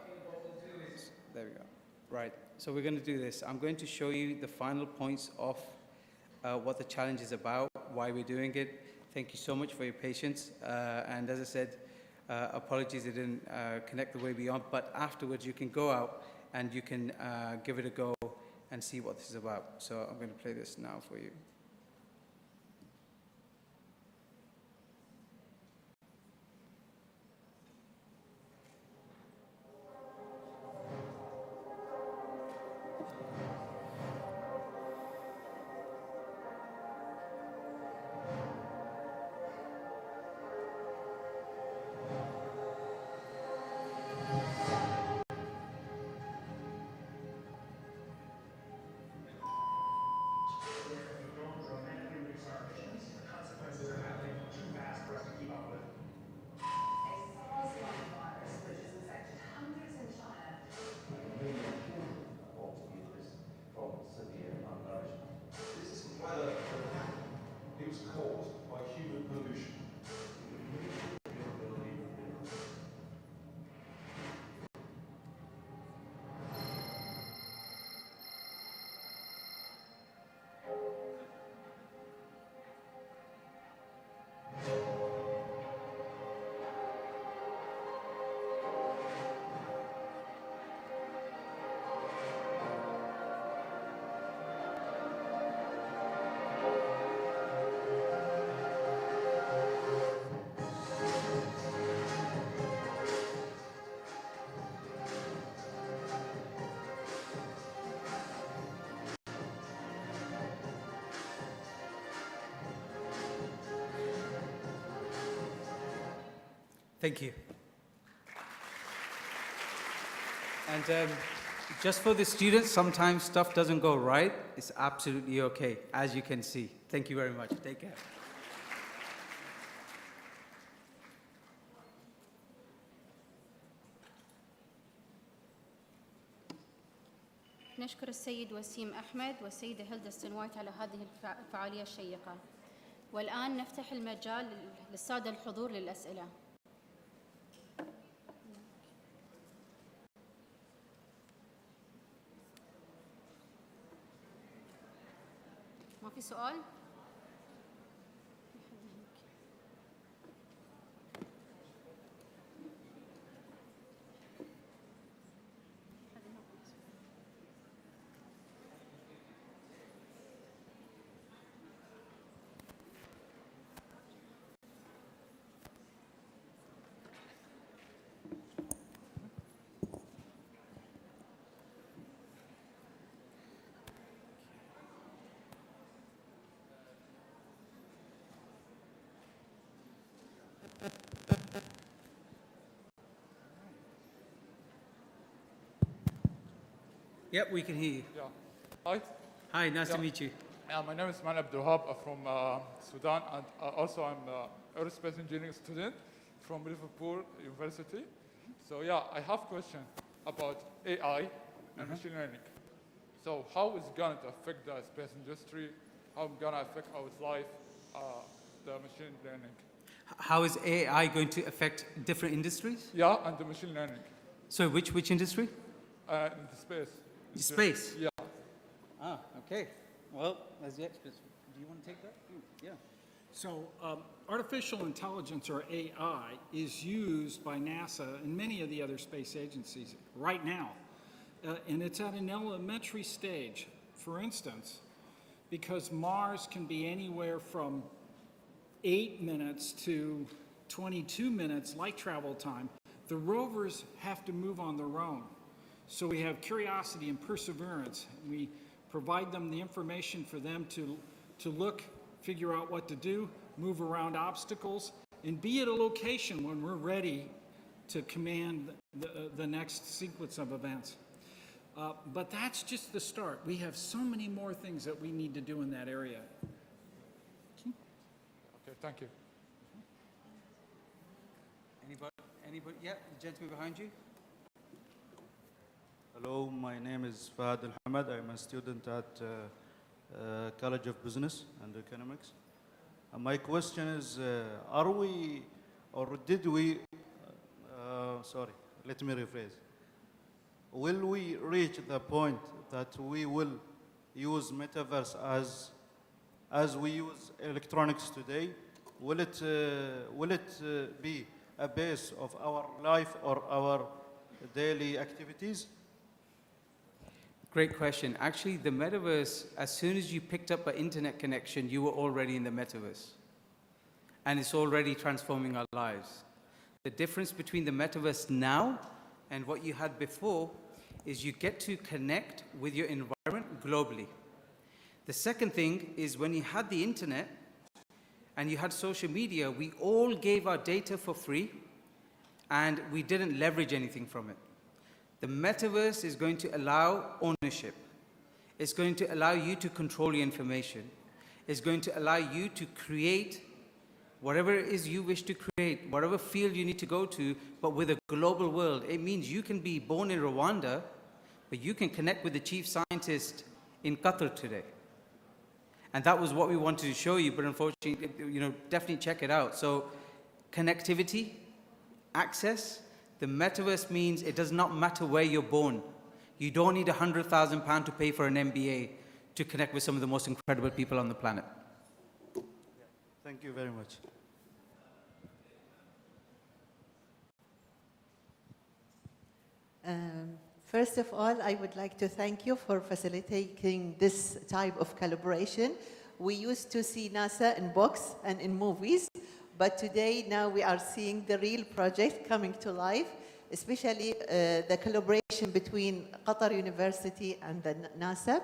we go. Right. So we're going to do this. I'm going to show you the final points of what the challenge is about, why we're doing it. Thank you so much for your patience. And as I said, apologies it didn't connect the way we want, but afterwards you can go out and you can give it a go and see what this is about. So I'm going to play this now for you. Thank you. And just for the students, sometimes stuff doesn't go right. It's absolutely okay, as you can see. Thank you very much. Take care. نشكر السيد وسيم أحمد والسيدة هيلدا ستنوايت على هذه الفعالية الشيقة. والآن نفتح المجال للسادة الحضور للأسئلة. ما في سؤال؟ Yep, we can hear you. Yeah. Hi. Hi, nice to meet you. My name is Man Abdulhab. I'm from Sudan, and also I'm an aerospace engineering student from Liverpool University. So yeah, I have a question about AI and machine learning. So how is it going to affect the space industry? How it's going to affect our life, the machine learning? How is AI going to affect different industries? Yeah, and the machine learning. So which industry? In the space. Space? Yeah. Ah, okay. Well, as the experts, do you want to take that? Yeah. So artificial intelligence, or AI, is used by NASA and many of the other space agencies right now. And it's at an elementary stage. For instance, because Mars can be anywhere from 8 minutes to 22 minutes light travel time, the rovers have to move on their own. So we have curiosity and perseverance. We provide them the information for them to look, figure out what to do, move around obstacles, and be at a location when we're ready to command the next sequence of events. But that's just the start. We have so many more things that we need to do in that area. Okay, thank you. Anybody? Yeah, the gentleman behind you. Hello, my name is Fahad Al-Hamad. I'm a student at College of Business and Economics. My question is, are we, or did we, sorry, let me rephrase. Will we reach the point that we will use metaverse as we use electronics today? Will it be a base of our life or our daily activities? Great question. Actually, the metaverse, as soon as you picked up an internet connection, you were already in the metaverse. And it's already transforming our lives. The difference between the metaverse now and what you had before is you get to connect with your environment globally. The second thing is when you had the internet and you had social media, we all gave our data for free and we didn't leverage anything from it. The metaverse is going to allow ownership. It's going to allow you to control your information. It's going to allow you to create whatever it is you wish to create, whatever field you need to go to, but with a global world. It means you can be born in Rwanda, but you can connect with the chief scientist in Qatar today. And that was what we wanted to show you, but unfortunately, definitely check it out. So connectivity, access. The metaverse means it does not matter where you're born. You don't need £100,000 to pay for an MBA to connect with some of the most incredible people on the planet. Thank you very much. First of all, I would like to thank you for facilitating this type of collaboration. We used to see NASA in books and in movies, but today now we are seeing the real project coming to life, especially the collaboration between Qatar University and the NASA.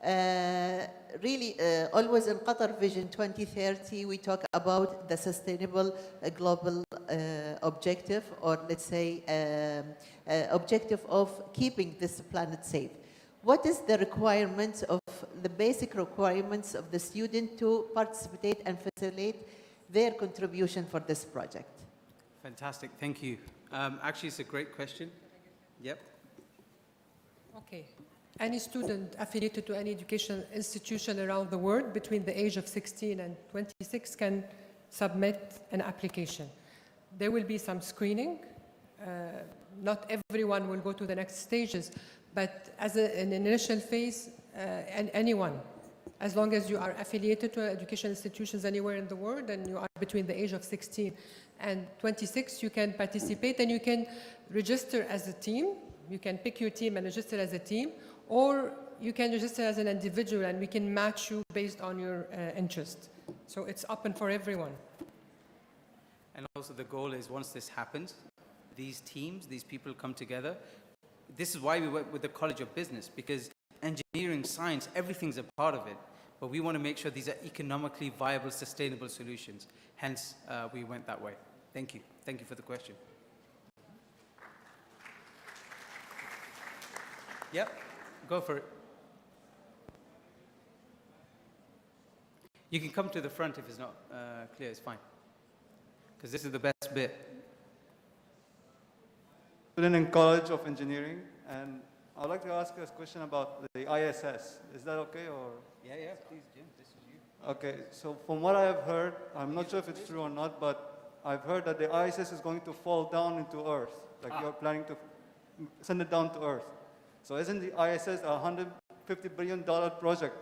Really, always in Qatar Vision 2030, we talk about the sustainable global objective, or let's say objective of keeping this planet safe. What is the requirements of the basic requirements of the student to participate and facilitate their contribution for this project? Fantastic, thank you. Actually, it's a great question. Yep. Okay. Any student affiliated to any educational institution around the world between the age of 16 and 26 can submit an application. There will be some screening. Not everyone will go to the next stages, but as an initial phase, and anyone, as long as you are affiliated to educational institutions anywhere in the world and you are between the age of 16 and 26, you can participate and you can register as a team. You can pick your team and register as a team, or you can register as an individual and we can match you based on your interest. So it's open for everyone. And also the goal is, once this happens, these teams, these people come together. This is why we went with the College of Business, because engineering, science, everything's a part of it. But we want to make sure these are economically viable, sustainable solutions. Hence, we went that way. Thank you. Thank you for the question. Yep, go for it. You can come to the front if it's not clear, it's fine. Because this is the best bit. Student in College of Engineering, and I'd like to ask a question about the ISS. Is that okay, or? Yeah, please, Jim, this is you. Okay, so from what I have heard, I'm not sure if it's true or not, but I've heard that the ISS is going to fall down into Earth. Like you're planning to send it down to Earth. So isn't the ISS a $150 billion project,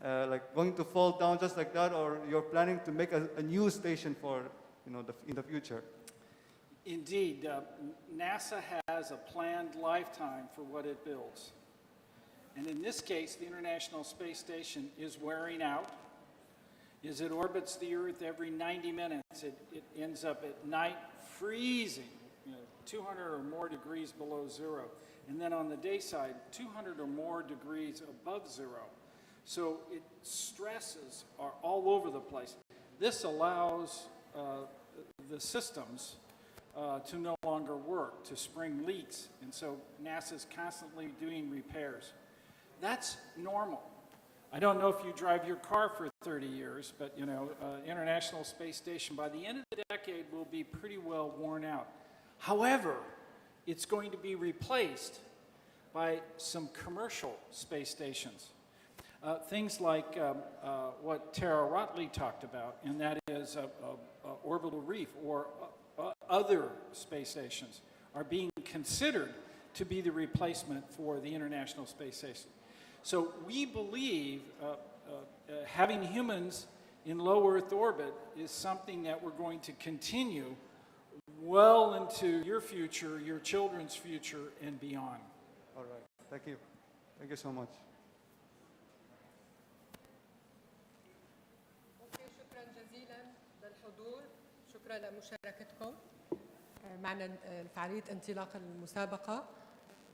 like going to fall down just like that, or you're planning to make a new station for, in the future? Indeed, NASA has a planned lifetime for what it builds. And in this case, the International Space Station is wearing out. As it orbits the Earth every 90 minutes, it ends up at night freezing, 200 or more degrees below zero. And then on the day side, 200 or more degrees above zero. So its stresses are all over the place. This allows the systems to no longer work, to spring leaks. And so NASA's constantly doing repairs. That's normal. I don't know if you drive your car for 30 years, but International Space Station by the end of the decade will be pretty well worn out. However, it's going to be replaced by some commercial space stations. Things like what Tara Rutley talked about, and that is orbital reef, or other space stations are being considered to be the replacement for the International Space Station. So we believe having humans in low Earth orbit is something that we're going to continue well into your future, your children's future, and beyond. All right. Thank you. Thank you so much. شكرا جزيلا للحضور. شكرا لمشاركتكم معنا فعالية انطلاق المسابقة،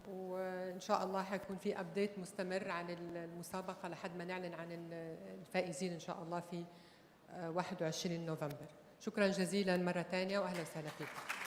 وإن شاء الله حيكون في أبديت مستمر عن المسابقة لحد ما نعلن عن الفائزين إن شاء الله في 21 نوفمبر. شكرا جزيلا مرة ثانية وأهلا وسهلا فيكم.